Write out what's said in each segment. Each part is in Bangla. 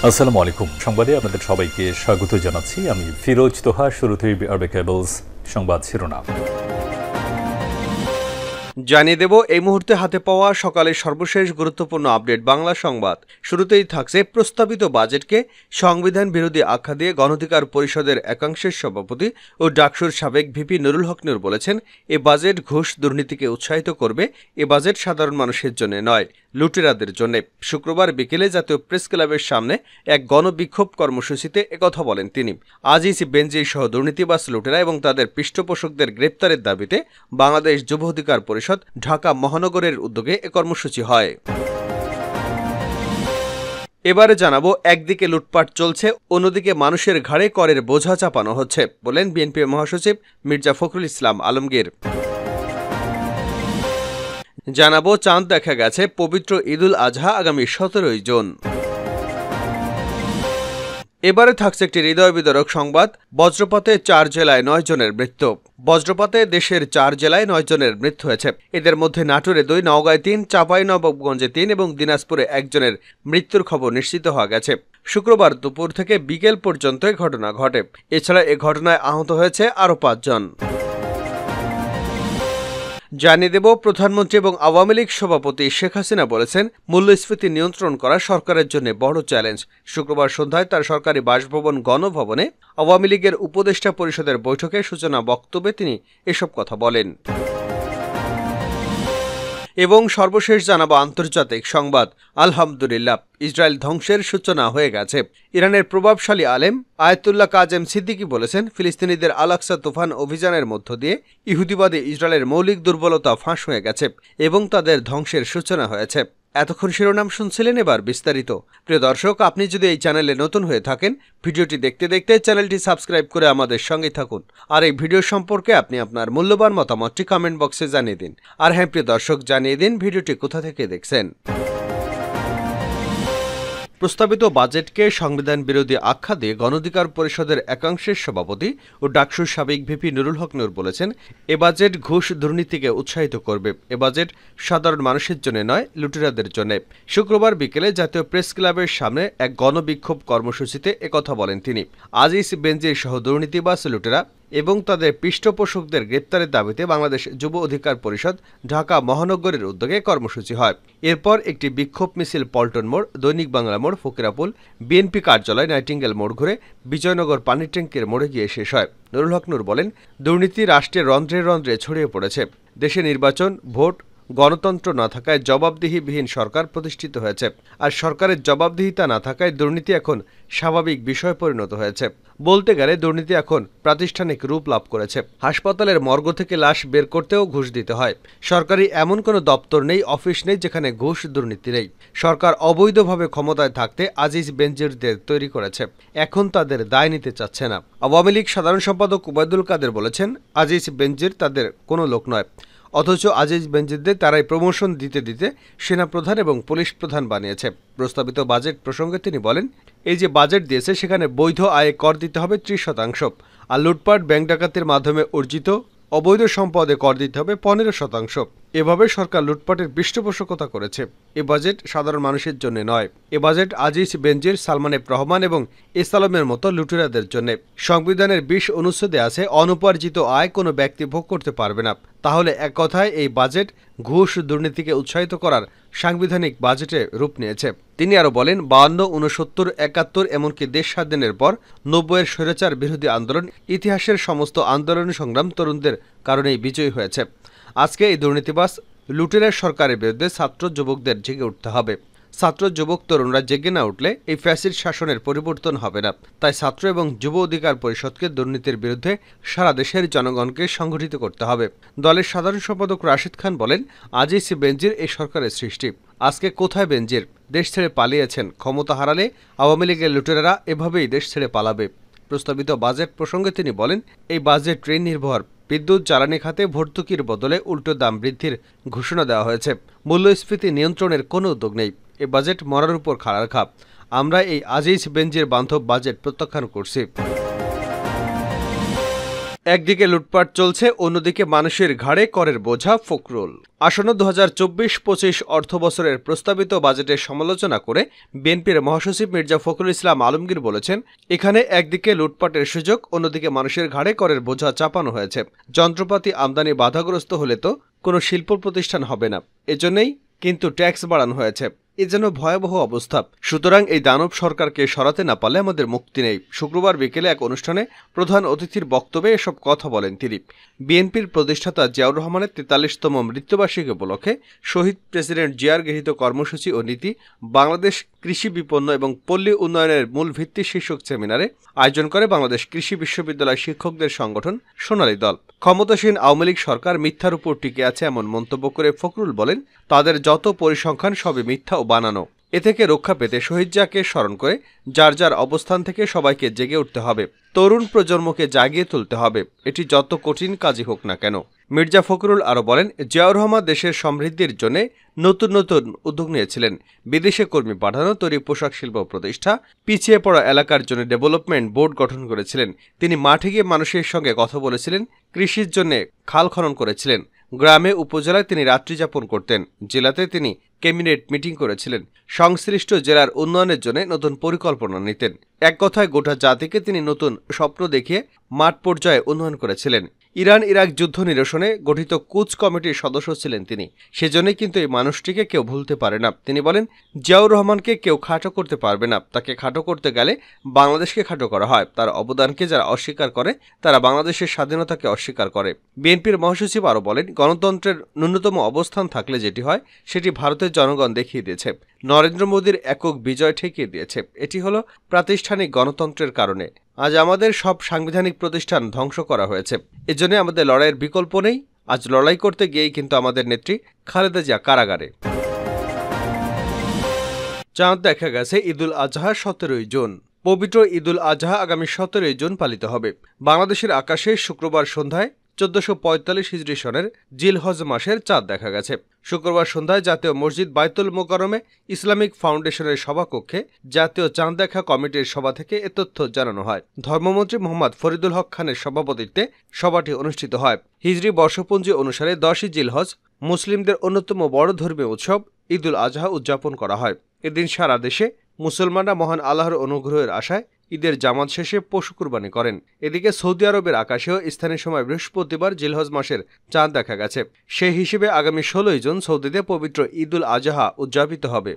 আসসালামু আলাইকুম। সংবাদে আপনাদের সবাইকে স্বাগত জানাচ্ছি। আমি ফিরোজ তোহা। শুরুতেই আরবে কেবলস সংবাদ শিরোনাম জানিয়ে দেব এই মুহূর্তে হাতে পাওয়া সকালের সর্বশেষ গুরুত্বপূর্ণ আপডেট বাংলা সংবাদ। শুরুতেই থাকছে প্রস্তাবিত বাজেটকে সংবিধান বিরোধী আখ্যা দিয়ে গণঅধিকার পরিষদের একাংশের সভাপতি ও ডাকসুর সাবেক ভিপি নুরুল হক নূর বলেছেন, এ বাজেট ঘুষ দুর্নীতিকে উৎসাহিত করবে। এ বাজেট সাধারণ মানুষের জন্য নয়, লুটেরাদের জন্য। শুক্রবার বিকেলে জাতীয় প্রেস ক্লাবের সামনে এক গণবিক্ষোভ কর্মসূচিতে একথা বলেন তিনি। আজিজ বেনজির সহ দুর্নীতিবাজ লুটেরা এবং তাদের পৃষ্ঠপোষকদের গ্রেপ্তারের দাবিতে বাংলাদেশ যুব অধিকার পরিষদ ঢাকা মহানগরের উদ্যোগে এ কর্মসূচি হয়। এবারে জানাবো, একদিকে লুটপাট চলছে, অন্যদিকে মানুষের ঘাড়ে করের বোঝা চাপানো হচ্ছে, বলেন বিএনপি মহাসচিব মির্জা ফখরুল ইসলাম আলমগীর। জানাবো, চাঁদ দেখা গেছে, পবিত্র ঈদুল আজহা আগামী 17 জুন। এবারে থাকছে একটি হৃদয় বিদারক সংবাদ। বজ্রপাতে 4 জেলায় 9 জনের মৃত্যু। বজ্রপাতে দেশের 4 জেলায় 9 জনের মৃত্যু হয়েছে। এদের মধ্যে নাটোরে 2, নওগাঁয় 3, চাঁপাইনবাবগঞ্জে 3 এবং দিনাজপুরে 1 জনের মৃত্যুর খবর নিশ্চিত হওয়া গেছে। শুক্রবার দুপুর থেকে বিকেল পর্যন্ত এই ঘটনা ঘটে। এছাড়া এ ঘটনায় আহত হয়েছে আরও 5 জন। জানিয়ে দেব, প্রধানমন্ত্রী এবং আওয়ামী লীগ সভাপতি শেখ হাসিনা বলেছেন, মূল্যস্ফীতি নিয়ন্ত্রণ করা সরকারের জন্য বড় চ্যালেঞ্জ। শুক্রবার সন্ধ্যায় তার সরকারি বাসভবন গণভবনে আওয়ামী লীগের উপদেষ্টা পরিষদের বৈঠকে সূচনা বক্তব্যে তিনি এসব কথা বলেন। এবং সর্বশেষ জানাবো আন্তর্জাতিক সংবাদ। আলহামদুলিল্লাহ, ইসরায়েল ধ্বংসের সূচনা হয়ে গেছে। ইরানের প্রভাবশালী আলেম আয়াতুল্লাহ কাজেম সিদ্দিকী বলেছেন, ফিলিস্তিনিদের আল-আকসা তুফান অভিযানের মধ্য দিয়ে ইহুদিবাদী ইসরায়েলের মৌলিক দুর্বলতা ফাঁস হয়ে গেছে এবং তাদের ধ্বংসের সূচনা হয়েছে। এতক্ষণ শিরোনাম শুনছিলেন, এবার বিস্তারিত। প্রিয় দর্শক, আপনি যদি এই চ্যানেলে নতুন হয়ে থাকেন, ভিডিওটি দেখতে দেখতে চ্যানেলটি সাবস্ক্রাইব করে আমাদের সঙ্গে থাকুন। আর এই ভিডিও সম্পর্কে আপনি আপনার মূল্যবান মতামতটি কমেন্ট বক্সে জানিয়ে দিন। আর হ্যাঁ প্রিয় দর্শক, জানিয়ে দিন ভিডিওটি কোথা থেকে দেখছেন। প্রস্তাবিত বাজেটকে সংবিধান বিরোধী আখ্যা দিয়ে গণঅধিকার পরিষদের একাংশের সভাপতি ও ডাকসুর সাবেক ভিপি নুরুল হক নূর বলেছেন, এ বাজেট ঘুষ দুর্নীতিকে উৎসাহিত করবে। এ বাজেট সাধারণ মানুষের জন্য নয়, লুটেরাদের জন্য। শুক্রবার বিকেলে জাতীয় প্রেস ক্লাবের সামনে এক গণবিক্ষোভ কর্মসূচিতে একথা বলেন তিনি। আজিজ বেনজির সহ দুর্নীতিবাজ লুটেরা এবং তাদের পৃষ্ঠপোষকদের গ্রেপ্তারের দাবিতে বাংলাদেশ যুব অধিকার পরিষদ ঢাকা মহানগরের উদ্যোগে কর্মসূচি হয়। এরপর একটি বিক্ষোভ মিছিল পল্টন মোড়, দৈনিক বাংলা মোড়, ফকিরাপুল, বিএনপি কার্যালয়, নাইটিঙ্গেল মোড় ঘুরে বিজয়নগর পানির ট্যাঙ্কের মোড়ে গিয়ে শেষ হয়। নুরুল হক নূর বলেন, দুর্নীতি রাষ্ট্রের রন্ধ্রে রন্ধ্রে ছড়িয়ে পড়েছে। দেশে নির্বাচন, ভোট, গণতন্ত্র না থাকায় জবাবদিহিবিহীন সরকার প্রতিষ্ঠিত হয়েছে। আর সরকারের জবাবদিহিতা না থাকায় দুর্নীতি এখন স্বাভাবিক বিষয়ে পরিণত হয়েছে। বলতে গেলে দুর্নীতি এখন প্রাতিষ্ঠানিক রূপ লাভ করেছে। হাসপাতালের মর্গ থেকে লাশ বের করতেও ঘুষ দিতে হয়। সরকারি এমন কোনো দপ্তর নেই, অফিস নেই যেখানে ঘুষ দুর্নীতি নেই। সরকার অবৈধভাবে ক্ষমতায় থাকতে আজিজ বেনজিরদের তৈরি করেছে, এখন তাদের দায় নিতে চাচ্ছে না। আওয়ামী লীগ সাধারণ সম্পাদক ওবায়দুল কাদের বলেছেন, আজিজ বেনজির তাদের কোনো লোক নয়, অথচ আজিজ বেনজিরদের তারাই প্রমোশন দিতে দিতে সেনাপ্রধান এবং পুলিশ প্রধান বানিয়েছে। প্রস্তাবিত বাজেট প্রসঙ্গে তিনি বলেন, এই যে বাজেট দিয়েছে সেখানে বৈধ আয়ে কর দিতে হবে 30%, আর লুটপাট, ব্যাংক ডাকাতির মাধ্যমে অর্জিত অবৈধ সম্পদে কর দিতে হবে 15%। এভাবে সরকার লুটপাটের পৃষ্ঠপোষকতা করেছে। এ বাজেট সাধারণ মানুষের জন্য নয়, এ বাজেট আজিজ বেনজির, সালমান এফ রহমান এবং ইসলামের মতো লুটেরাদের জন্য। সংবিধানের 20 অনুচ্ছেদে আছে, অনুপার্জিত আয় কোনো ব্যক্তি ভোগ করতে পারবে না। তাহলে এক কথায় এই বাজেট ঘুষ দুর্নীতিকে উৎসাহিত করার সাংবিধানিক বাজেটে রূপ নিয়েছে। তিনি আরও বলেন, 52, 69, 71 এমনকি দেশ স্বাধীনের পর 90-এর স্বৈরাচার বিরোধী আন্দোলন, ইতিহাসের সমস্ত আন্দোলন সংগ্রাম তরুণদের কারণেই বিজয়ী হয়েছে। আজকে এই দুর্নীতিবাজ লুটেরার সরকারের বিরুদ্ধে ছাত্র যুবকদের জেগে উঠতে হবে। ছাত্র যুবক তরুণরা জেগে না উঠলে এই ফ্যাসিস্ট শাসনের পরিবর্তন হবে না। তাই ছাত্র এবং যুব অধিকার পরিষদকে দুর্নীতির বিরুদ্ধে সারা দেশের জনগণকে সংগঠিত করতে হবে। দলের সাধারণ সম্পাদক রাশিদ খান বলেন, আজিজ বেনজির এই সরকারের সৃষ্টি। আজকে কোথায় বেনজির? দেশ ছেড়ে পালিয়েছেন। ক্ষমতা হারালে আওয়ামী লীগের লুটেরারা এভাবেই দেশ ছেড়ে পালাবে। প্রস্তাবিত বাজেট প্রসঙ্গে তিনি বলেন, এই বাজেট ঋণ নির্ভর। বিদ্যুৎ জ্বালানি খাতে ভর্তুকির বদলে উল্টো দাম বৃদ্ধির ঘোষণা দেওয়া হয়েছে। মূল্যস্ফীতি নিয়ন্ত্রণের কোনো উদ্যোগ নেই। এ বাজেট মরার উপর খাড়ার খাপ। আমরা এই আজিজ বেনজির বান্ধব বাজেট প্রত্যাখ্যান করছি। একদিকে লুটপাট চলছে, অন্যদিকে মানুষের ঘাড়ে করের বোঝা ফখরুল। আসন্ন 2024-25 অর্থবছরের প্রস্তাবিত বাজেটের সমালোচনা করে বিএনপির মহাসচিব মির্জা ফখরুল ইসলাম আলমগীর বলেছেন, এখানে একদিকে লুটপাটের সুযোগ, অন্যদিকে মানুষের ঘাড়ে করের বোঝা চাপানো হয়েছে। যন্ত্রপাতি আমদানি বাধাগ্রস্ত হলে তো কোনো শিল্প প্রতিষ্ঠান হবে না, এজন্যই কিন্তু ট্যাক্স বাড়ানো হয়েছে। এ যেন ভয়াবহ অবস্থা। সুতরাং এই দানব সরকারকে সরাতে না পারলে আমাদের মুক্তি নেই। শুক্রবার বিকেলে এক অনুষ্ঠানে প্রধান অতিথির বক্তব্যে এসব কথা বলেন তিনি। বিএনপির প্রতিষ্ঠাতা জিয়াউর রহমানের 43তম মৃত্যুবার্ষিকী উপলক্ষে শহীদ প্রেসিডেন্ট জিয়ার গৃহীত কর্মসূচি ও নীতি, বাংলাদেশ কৃষি বিপণন এবং পল্লী উন্নয়নের মূল ভিত্তি শীর্ষক সেমিনারে আয়োজন করে বাংলাদেশ কৃষি বিশ্ববিদ্যালয় শিক্ষকদের সংগঠন সোনালী দল। ক্ষমতাসীন আওয়ামী লীগ সরকার মিথ্যার উপর টিকে আছে এমন মন্তব্য করে ফখরুল বলেন, তাদের যত পরিসংখ্যান সবই মিথ্যা ও বানানো। এ থেকে রক্ষা পেতে শহীদ জিয়াকে স্মরণ করে যার যার অবস্থান থেকে সবাইকে জেগে উঠতে হবে, তরুণ প্রজন্মকে জাগিয়ে তুলতে হবে, এটি যত কঠিন কাজই হোক না কেন। মির্জা ফখরুল আরও বলেন, জিয়াউর রহমান দেশের সমৃদ্ধির জন্য নতুন নতুন উদ্যোগ নিয়েছিলেন। বিদেশে কর্মী পাঠানো, তৈরি পোশাক শিল্প প্রতিষ্ঠা, পিছিয়ে পড়া এলাকার জন্য ডেভেলপমেন্ট বোর্ড গঠন করেছিলেন। তিনি মাঠে গিয়ে মানুষের সঙ্গে কথা বলেছিলেন, কৃষির জন্য খাল খনন করেছিলেন। গ্রামে উপজেলায় তিনি রাত্রিযাপন করতেন। জেলাতে তিনি ক্যাবিনেট মিটিং করেছিলেন। সংশ্লিষ্ট জেলার উন্নয়নের জন্য নতুন পরিকল্পনা নিতেন। এক কথায় গোটা জাতিকে তিনি নতুন স্বপ্ন দেখিয়ে মাঠ পর্যায়ে উন্নয়ন করেছিলেন। ইরান ইরাক যুদ্ধ নিরসনে গঠিত কুচ কমিটির সদস্য ছিলেন তিনি। সেজন্যই কিন্তু এই মানুষটিকে কেউ ভুলতে পারে না। তিনি বলেন, জিয়াউর রহমানকে কেউ খাটো করতে পারবে না। তাকে খাটো করতে গেলে বাংলাদেশকে খাটো করা হয়। তার অবদানকে যারা অস্বীকার করে তারা বাংলাদেশের স্বাধীনতাকে অস্বীকার করে। বিএনপির মহাসচিব আরও বলেন, গণতন্ত্রের ন্যূনতম অবস্থান থাকলে যেটি হয় সেটি ভারতের জনগণ দেখিয়ে দিয়েছে। নরেন্দ্র মোদীর একক বিজয় ঠেকিয়ে দিয়েছে। এটি হলো প্রাতিষ্ঠানিক গণতন্ত্রের কারণে। আজ আমাদের সব সাংবিধানিক প্রতিষ্ঠান ধ্বংস করা হয়েছে। এজন্য আমাদের লড়াইয়ের বিকল্প নেই। আজ লড়াই করতে গিয়েই কিন্তু আমাদের নেত্রী খালেদা জিয়া কারাগারে। চাঁদ দেখা গেছে ঈদুল আজহা 17ই জুন। পবিত্র ঈদুল আজহা আগামী 17ই জুন পালিত হবে। বাংলাদেশের আকাশে শুক্রবার সন্ধ্যায় 1445 হিজরি সনের জিলহজ মাসের চাঁদ দেখা গেছে। শুক্রবার সন্ধ্যায় জাতীয় মসজিদ বাইতুল মোকাররমে ইসলামিক ফাউন্ডেশনের সভাকক্ষে জাতীয় চাঁদ দেখা কমিটির সভা থেকে এ তথ্য জানানো হয়। ধর্মমন্ত্রী মোহাম্মদ ফরিদুল হক খানের সভাপতিত্বে সভাটি অনুষ্ঠিত হয়। হিজরি বর্ষপঞ্জি অনুসারে 10ই জিলহজ মুসলিমদের অন্যতম বড় ধর্মীয় উৎসব ঈদুল আজহা উদযাপন করা হয়। এদিন সারা দেশে মুসলমানরা মহান আল্লাহর অনুগ্রহের আশায় ঈদের জামাত শেষে পশু কুরবানি করেন। এদিকে সৌদি আরবের আকাশেও স্থানীয় সময় বৃহস্পতিবার জিলহজ মাসের চাঁদ দেখা গেছে। সেই হিসেবে আগামী 16ই জুন সৌদিতে পবিত্র ঈদুল আজহা উদযাপিত হবে।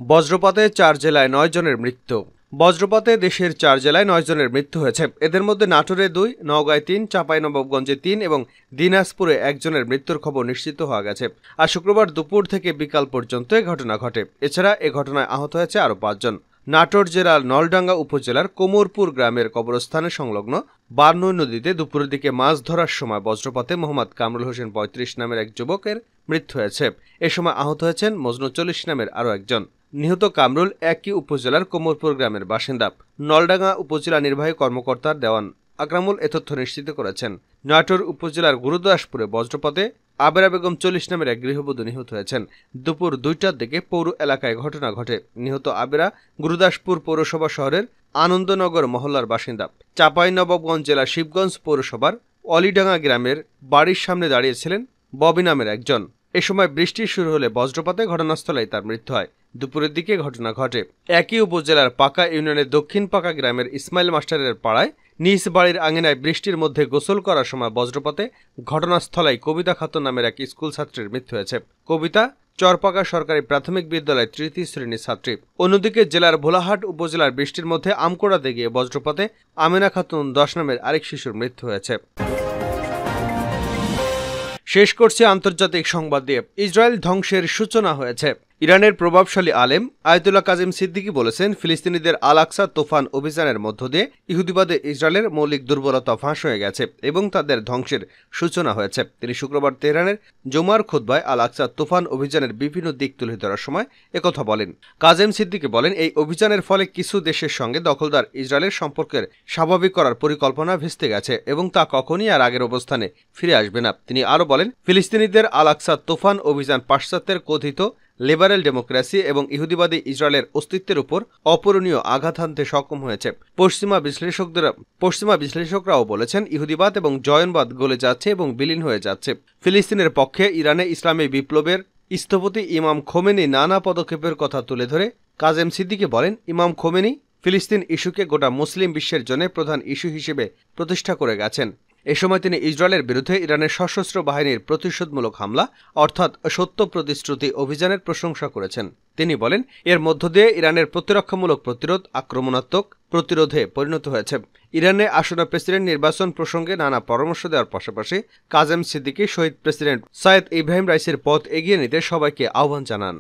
বজ্রপাতে 4 জেলায় 9 জনের মৃত্যু। বজ্রপাতে দেশের 4 জেলায় 9 জনের মৃত্যু হয়েছে। এদের মধ্যে নাটোরে 2, নওগাঁয় 3, চাঁপাইনবাবগঞ্জে 3 এবং দিনাজপুরে 1 জনের মৃত্যুর খবর নিশ্চিত হওয়া গেছে। আর শুক্রবার দুপুর থেকে বিকাল পর্যন্ত এ ঘটনা ঘটে। এছাড়া এ ঘটনায় আহত হয়েছে আরও 5 জন। নাটোর জেলার নলডাঙ্গা উপজেলার কোমরপুর গ্রামের কবরস্থানে সংলগ্ন বারনই নদীতে দুপুরের দিকে মাছ ধরার সময় বজ্রপাতে মোহাম্মদ কামরুল হোসেন 35 নামের এক যুবকের মৃত্যু হয়েছে। এ সময় আহত হয়েছেন মজনু 40 নামের আরও একজন। নিহত কামরুল একই উপজেলার কোমরপুর গ্রামের বাসিন্দা। নলডাঙ্গা উপজেলা নির্বাহী কর্মকর্তার দেওয়ান আকরামুল এ তথ্য নিশ্চিত করেছেন। নাটোর উপজেলার গুরুদাসপুরে বজ্রপাতে আবেরা বেগম 40 নামের এক গৃহবধূ নিহত হয়েছেন। দুপুর 2টার দিকে পৌর এলাকায় ঘটনা ঘটে। নিহত আবেরা গুরুদাসপুর পৌরসভা শহরের আনন্দনগর মহল্লার বাসিন্দা। চাঁপাইনবাবগঞ্জ জেলার শিবগঞ্জ পৌরসভার অলিডাঙ্গা গ্রামের বাড়ির সামনে দাঁড়িয়েছিলেন ববি নামের একজন। এ সময় বৃষ্টি শুরু হলে বজ্রপাতে ঘটনাস্থলেই তার মৃত্যু হয়। দুপুরের দিকে ঘটনা ঘটে একই উপজেলার পাকা ইউনিয়নের দক্ষিণ পাকা গ্রামের ইসমাইল মাস্টারের পাড়ায় নিজ বাড়ির আঙিনায় বৃষ্টির মধ্যে গোসল করার সময় বজ্রপাতে ঘটনাস্থলেই কবিতা খাতুন নামের এক স্কুল ছাত্রীর মৃত্যু হয়েছে। কবিতা চরপাকা সরকারি প্রাথমিক বিদ্যালয়ের 3য় শ্রেণীর ছাত্রী। অন্যদিকে জেলার ভোলাহাট উপজেলার বৃষ্টির মধ্যে আমকোড়াতে গিয়ে বজ্রপাতে আমিনা খাতুন 10 নামের আরেক শিশুর মৃত্যু হয়েছে। শেষ করছে আন্তর্জাতিক সংবাদ দিয়ে। ইসরায়েল ধ্বংসের সূচনা হয়েছে। ইরানের প্রভাবশালী আলেম আয়াতুল্লাহ কাজিম সিদ্দিকী বলেছেন, ফিলিস্তিনিদের আল আকসা তোফান অভিযানের মধ্য দিয়ে ইহুদিবাদে ইসরায়েলের মৌলিক দুর্বলতা ফাঁস হয়ে গেছে এবং তাদের ধ্বংসের সূচনা হয়েছে। তিনি শুক্রবার তেহরানের জুমার খুতবায় আল আকসা তোফান অভিযানের বিভিন্ন দিক তুলে ধরার সময় একথা বলেন। কাজিম সিদ্দিকী বলেন, এই অভিযানের ফলে কিছু দেশের সঙ্গে দখলদার ইসরায়েলের সম্পর্কের স্বাভাবিক করার পরিকল্পনা ভেস্তে গেছে এবং তা কখনই আর আগের অবস্থানে ফিরে আসবে না। তিনি আরও বলেন, ফিলিস্তিনিদের আল আকসা তোফান অভিযান পাশ্চাত্যের কথিত লিবারেল ডেমোক্রেসি এবং ইহুদিবাদী ইসরায়েলের অস্তিত্বের উপর অপূরণীয় আঘাত হানতে সক্ষম হয়েছে। পশ্চিমা বিশ্লেষকরাও বলেছেন ইহুদিবাদ এবং জয়নবাদ গলে যাচ্ছে এবং বিলীন হয়ে যাচ্ছে। ফিলিস্তিনের পক্ষে ইরানে ইসলামী বিপ্লবের স্থপতি ইমাম খোমেনি নানা পদক্ষেপের কথা তুলে ধরে কাজেম সিদ্দিকী বলেন, ইমাম খোমেনি ফিলিস্তিন ইস্যুকে গোটা মুসলিম বিশ্বের জন্য প্রধান ইস্যু হিসেবে প্রতিষ্ঠা করে গেছেন। এ সময় তিনি ইসরায়েলের বিরুদ্ধে ইরানের সশস্ত্র বাহিনীর প্রতিশোধমূলক হামলা অর্থাৎ সত্য প্রতিশ্রুতি অভিযানের প্রশংসা করেছেন। তিনি বলেন, এর মধ্য দিয়ে ইরানের প্রতিরক্ষামূলক প্রতিরোধ আক্রমণাত্মক প্রতিরোধে পরিণত হয়েছে। ইরানে আসন্ন প্রেসিডেন্ট নির্বাচন প্রসঙ্গে নানা পরামর্শ দেওয়ার পাশাপাশি কাজেম সিদ্দিকী শহীদ প্রেসিডেন্ট সৈয়দ ইব্রাহিম রাইসির পথ এগিয়ে নিতে সবাইকে আহ্বান জানান।